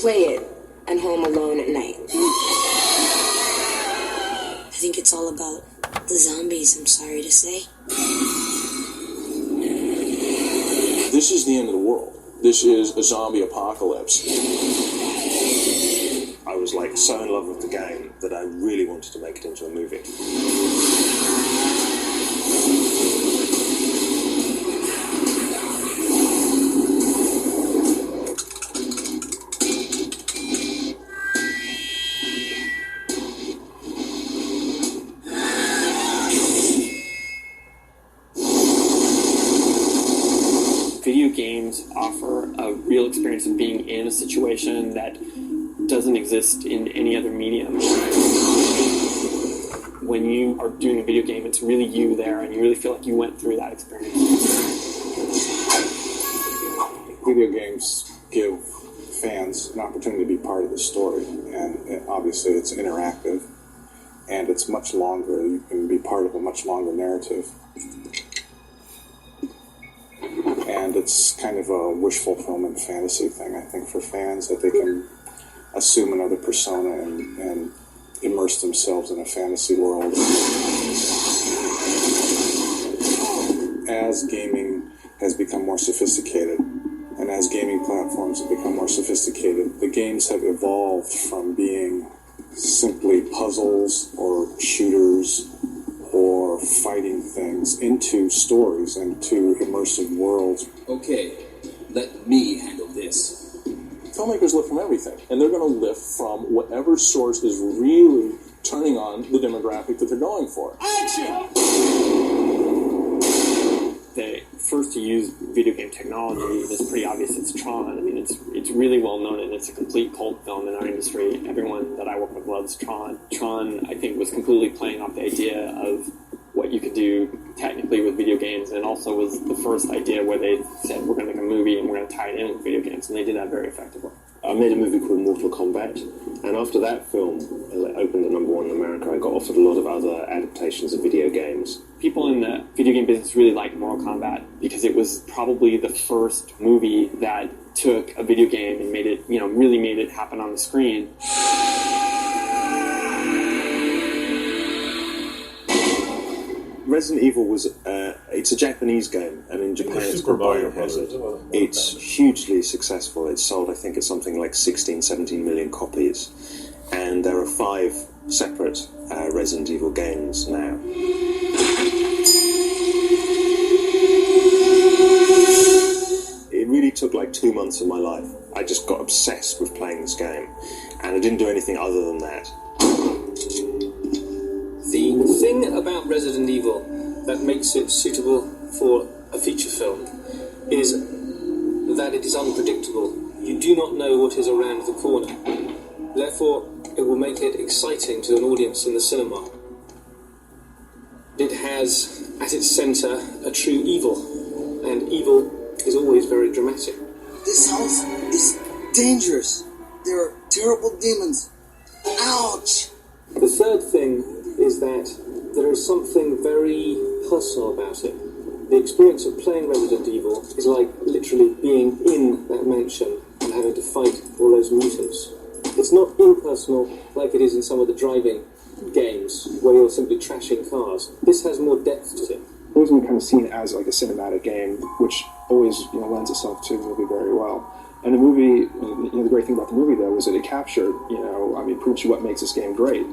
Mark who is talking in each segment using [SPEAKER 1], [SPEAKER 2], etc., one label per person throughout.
[SPEAKER 1] play it at home alone at night. I think it's all about the zombies, I'm sorry to say.
[SPEAKER 2] This is the end of the world. This is a zombie apocalypse.
[SPEAKER 3] I was like so in love with the game that I really wanted to make it into a movie.
[SPEAKER 4] Video games offer a real experience of being in a situation that doesn't exist in any other medium. When you are doing a video game, it's really you there, and you really feel like you went through that experience.
[SPEAKER 5] Video games give fans an opportunity to be part of the story, and obviously it's interactive, and it's much longer. You can be part of a much longer narrative. And it's kind of a wish fulfillment fantasy thing, I think, for fans, that they can assume another persona and immerse themselves in a fantasy world. As gaming has become more sophisticated, and as gaming platforms have become more sophisticated, the games have evolved from being simply puzzles or shooters or fighting things into stories and to immersive worlds.
[SPEAKER 6] Okay, let me handle this.
[SPEAKER 2] Filmmakers live from everything, and they're going to live from whatever source is really turning on the demographic that they're going for.
[SPEAKER 6] Action!
[SPEAKER 4] The first to use video game technology is pretty obvious. It's Tron. I mean, it's really well known, and it's a complete cult film in our industry. Everyone that I work with loves Tron. Tron, I think, was completely playing off the idea of what you could do technically with video games, and also was the first idea where they said, we're going to make a movie and we're going to tie it in with video games, and they did that very effectively.
[SPEAKER 3] I made a movie called Mortal Kombat, and after that film opened at #1 in America, I got offered a lot of other adaptations of video games.
[SPEAKER 4] People in the video game business really like Mortal Kombat because it was probably the first movie that took a video game and made it, really made it happen on the screen.
[SPEAKER 3] Resident Evil was, it's a Japanese game, and in Japan it's called Biohazard. It's hugely successful. It's sold, I think it's something like 16, 17 million copies. And there are 5 separate Resident Evil games now. It really took like 2 months of my life. I just got obsessed with playing this game, and I didn't do anything other than that.
[SPEAKER 7] The thing about Resident Evil that makes it suitable for a feature film is that it is unpredictable. You do not know what is around the corner. Therefore, it will make it exciting to an audience in the cinema. It has at its centre a true evil, and evil is always very dramatic.
[SPEAKER 8] This house is dangerous. There are terrible demons. Ouch!
[SPEAKER 7] The third thing is that there is something very personal about it. The experience of playing Resident Evil is like literally being in that mansion and having to fight all those mutants. It's not impersonal like it is in some of the driving games where you're simply trashing cars. This has more depth to it.
[SPEAKER 9] It's always been kind of seen as like a cinematic game, which always lends itself to the movie very well. And the movie, the great thing about the movie though was that it captured, proves you what makes this game great.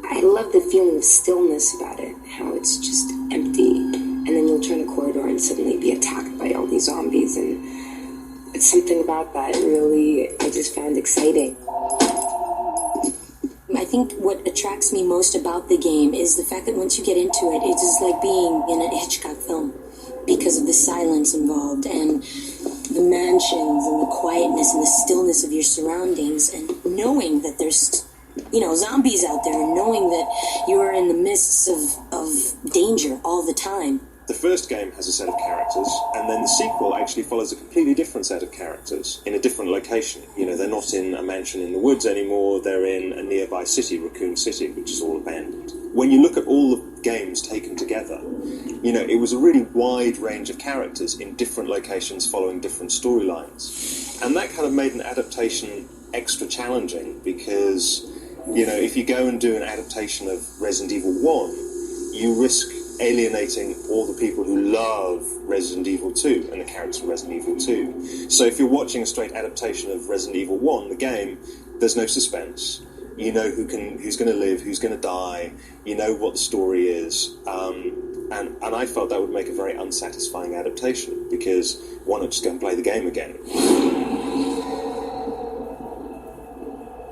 [SPEAKER 1] I love the feeling of stillness about it, how it's just empty, and then you'll turn a corridor and suddenly be attacked by all these zombies, and it's something about that really I just found exciting. I think what attracts me most about the game is the fact that once you get into it, it's just like being in a Hitchcock film because of the silence involved and the mansions and the quietness and the stillness of your surroundings, and knowing that there's zombies out there, and knowing that you are in the midst of danger all the time.
[SPEAKER 3] The first game has a set of characters, and then the sequel actually follows a completely different set of characters in a different location. They're not in a mansion in the woods anymore, they're in a nearby city, Raccoon City, which is all abandoned. When you look at all the games taken together, it was a really wide range of characters in different locations following different storylines. And that kind of made an adaptation extra challenging because, you know, if you go and do an adaptation of Resident Evil 1, you risk alienating all the people who love Resident Evil 2 and the characters from Resident Evil 2. So if you're watching a straight adaptation of Resident Evil 1, the game, there's no suspense. You know who's going to live, who's going to die. You know what the story is. And I felt that would make a very unsatisfying adaptation because why not just go and play the game again?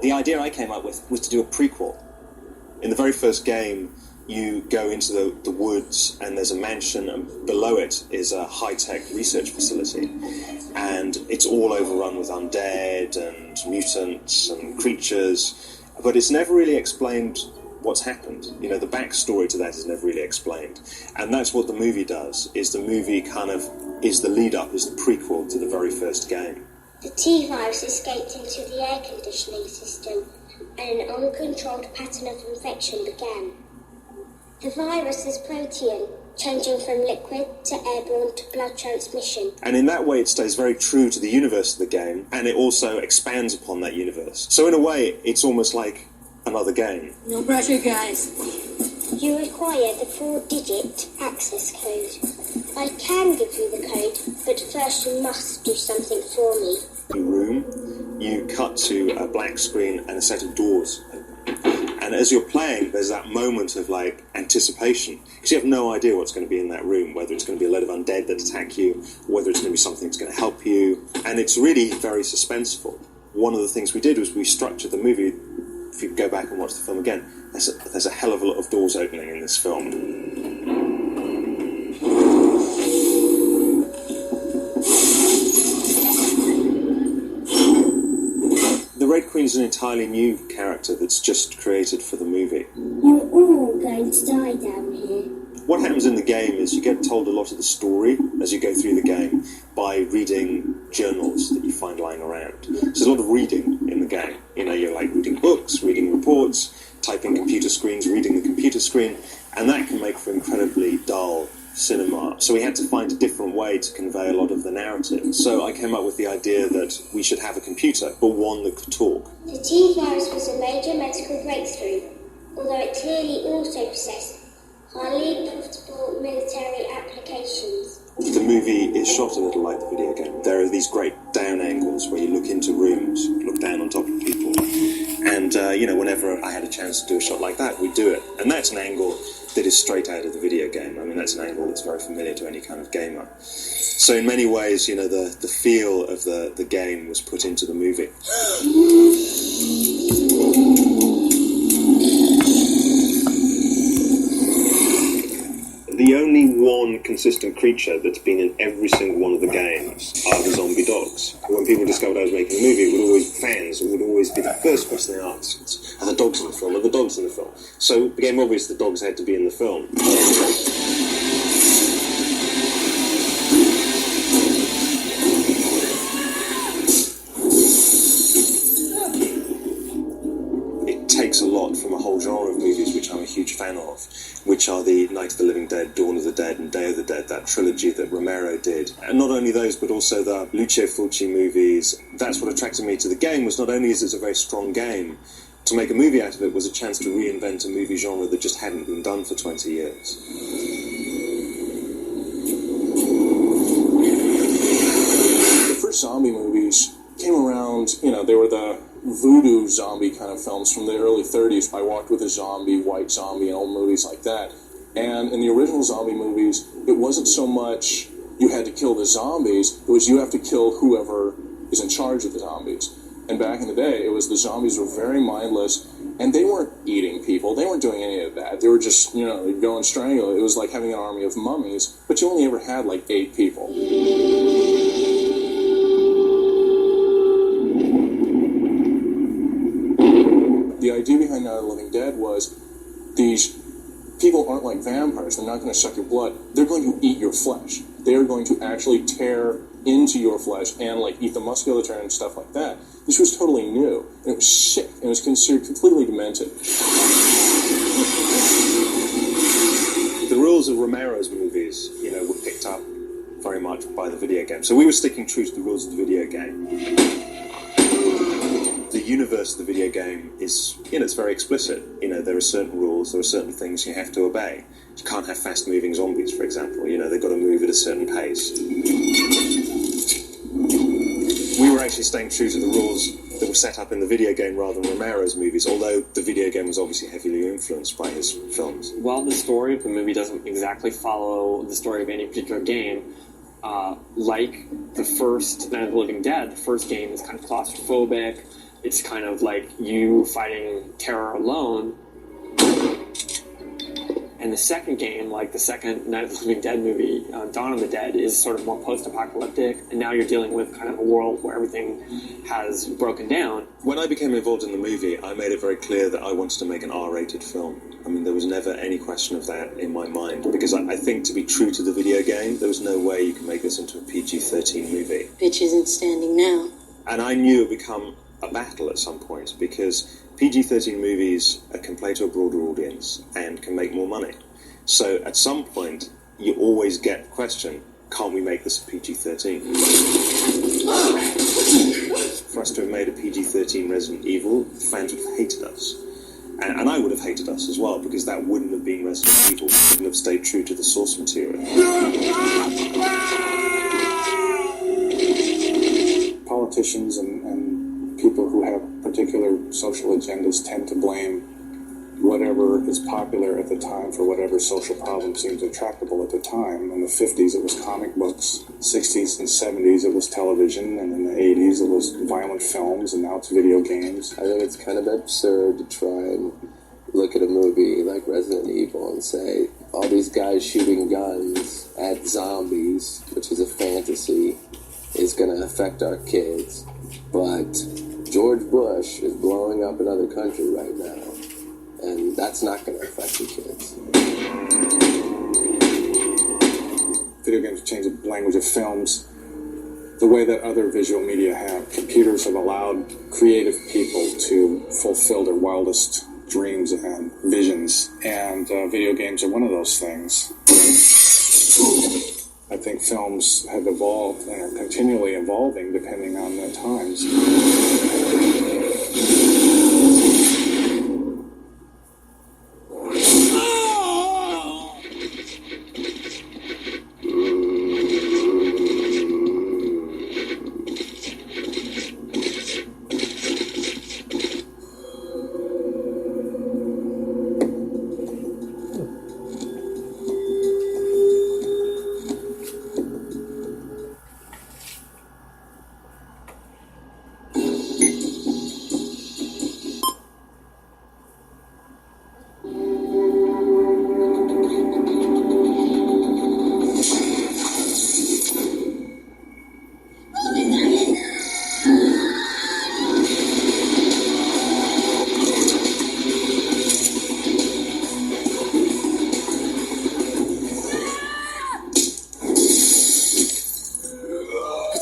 [SPEAKER 3] The idea I came up with was to do a prequel. In the very first game, you go into the woods and there's a mansion, and below it is a high-tech research facility. And it's all overrun with undead and mutants and creatures, but it's never really explained what's happened. You know, the backstory to that is never really explained. And that's what the movie does, is the movie kind of is the lead-up, is the prequel to the very first game.
[SPEAKER 10] The T-virus escaped into the air conditioning system, and an uncontrolled pattern of infection began. The virus is protean, changing from liquid to airborne to blood transmission.
[SPEAKER 3] And in that way it stays very true to the universe of the game, and it also expands upon that universe. So in a way, it's almost like another game.
[SPEAKER 1] No pressure, guys.
[SPEAKER 10] You require the 4-digit access code. I can give you the code, but first you must do something for me.
[SPEAKER 3] Room, you cut to a black screen and a set of doors open. And as you're playing, there's that moment of like anticipation, because you have no idea what's going to be in that room, whether it's going to be a load of undead that attack you, whether it's going to be something that's going to help you, and it's really very suspenseful. One of the things we did was we structured the movie. If you go back and watch the film again, there's a hell of a lot of doors opening in this film. The Red Queen is an entirely new character that's just created for the movie.
[SPEAKER 10] You're all going to die down here.
[SPEAKER 3] What happens in the game is you get told a lot of the story as you go through the game by reading journals that you find lying around. So there's a lot of reading in the game. You know, you're like reading books, reading reports, typing computer screens, reading the computer screen, and that can make for incredibly dull cinema. So we had to find a different way to convey a lot of the narrative. So I came up with the idea that we should have a computer, but one that could talk.
[SPEAKER 10] The T-virus was a major medical breakthrough, although it clearly also possessed highly profitable military applications.
[SPEAKER 3] The movie is shot a little like the video game. There are these great down angles where you look into rooms, look down on top of people. And, you know, whenever I had a chance to do a shot like that, we'd do it. And that's an angle that is straight out of the video game. I mean, that's an angle that's very familiar to any kind of gamer. So in many ways, you know, the feel of the game was put into the movie. The only one consistent creature that's been in every single one of the games are the zombie dogs. When people discovered I was making a movie, fans would always be the first question they asked, are the dogs in the film? Are the dogs in the film? So it became obvious the dogs had to be in the film. Takes a lot from a whole genre of movies which I'm a huge fan of, which are the Night of the Living Dead, Dawn of the Dead and Day of the Dead, that trilogy that Romero did. And not only those, but also the Lucio Fulci movies. That's what attracted me to the game, was not only is it a very strong game, to make a movie out of it was a chance to reinvent a movie genre that just hadn't been done for 20 years.
[SPEAKER 2] The first zombie movies came around, you know, they were the voodoo zombie kind of films from the early 30s. I Walked with a Zombie, White Zombie, and old movies like that. And in the original zombie movies, it wasn't so much you had to kill the zombies, it was you have to kill whoever is in charge of the zombies. And back in the day, it was the zombies were very mindless, and they weren't eating people, they weren't doing any of that. They were just, you know, they'd go and strangle. It was like having an army of mummies, but you only ever had like 8 people. The idea behind Night of the Living Dead was these people aren't like vampires. They're not going to suck your blood. They're going to eat your flesh. They're going to actually tear into your flesh and like eat the musculature and stuff like that. This was totally new. And it was sick. It was considered completely demented. The
[SPEAKER 3] rules of Romero's movies, you know, were picked up very much by the video game. So we were sticking true to the rules of the video game. The universe of the video game is, it's very explicit. There are certain rules, there are certain things you have to obey. You can't have fast-moving zombies, for example. They've got to move at a certain pace. We were actually staying true to the rules that were set up in the video game rather than Romero's movies, although the video game was obviously heavily influenced by his films.
[SPEAKER 4] While the story of the movie doesn't exactly follow the story of any particular game, like the first Night of the Living Dead, the first game is kind of claustrophobic. It's kind of like you fighting terror alone. And the second game, like the second Night of the Living Dead movie, Dawn of the Dead, is sort of more post-apocalyptic, and now you're dealing with kind of a world where everything has broken down.
[SPEAKER 3] When I became involved in the movie, I made it very clear that I wanted to make an R-rated film. I mean, there was never any question of that in my mind, because I think to be true to the video game, there was no way you can make this into a PG-13 movie.
[SPEAKER 1] Bitch isn't standing now.
[SPEAKER 3] And I knew it would become a battle at some point, because PG-13 movies can play to a broader audience and can make more money. So at some point, you always get the question, can't we make this a PG-13? For us to have made a PG-13 Resident Evil, fans would have hated us. And I would have hated us as well, because that wouldn't have been Resident Evil. We wouldn't have stayed true to the source material.
[SPEAKER 5] Politicians and people who have particular social agendas tend to blame whatever is popular at the time for whatever social problem seems intractable at the time. In the 50s it was comic books, 60s and 70s it was television, and in the 80s it was violent films, and now it's video games.
[SPEAKER 11] I think it's kind of absurd to try and look at a movie like Resident Evil and say, all these guys shooting guns at zombies, which is a fantasy, is going to affect our kids. But George Bush is blowing up another country right now, and that's not going to affect the kids.
[SPEAKER 5] Video games change the language of films the way that other visual media have. Computers have allowed creative people to fulfill their wildest dreams and visions, and video games are one of those things. I think films have evolved and are continually evolving depending on the times.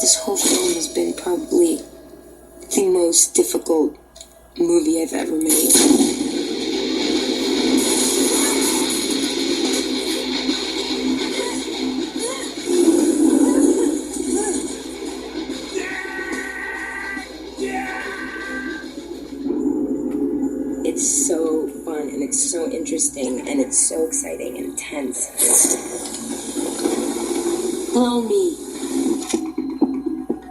[SPEAKER 1] This whole film has been probably the most difficult movie I've ever made. It's so fun, and it's so interesting, and it's so exciting and intense. Blow me.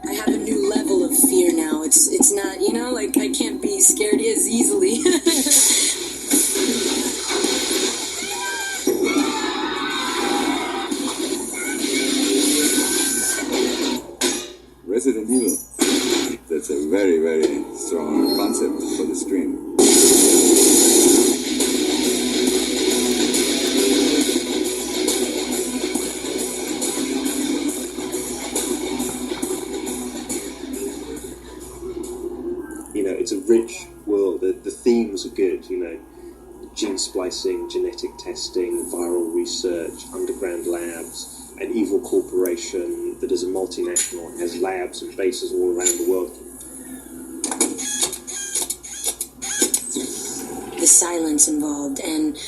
[SPEAKER 1] I have a new level of fear now. It's not, like I can't be scared as easily.
[SPEAKER 12] Resident Evil. That's a very, very strong concept for the screen.
[SPEAKER 3] It's a rich world. The themes are good, gene splicing, genetic testing, viral research, underground labs, an evil corporation that is a multinational and has labs and bases all around the world.
[SPEAKER 1] The silence involved, and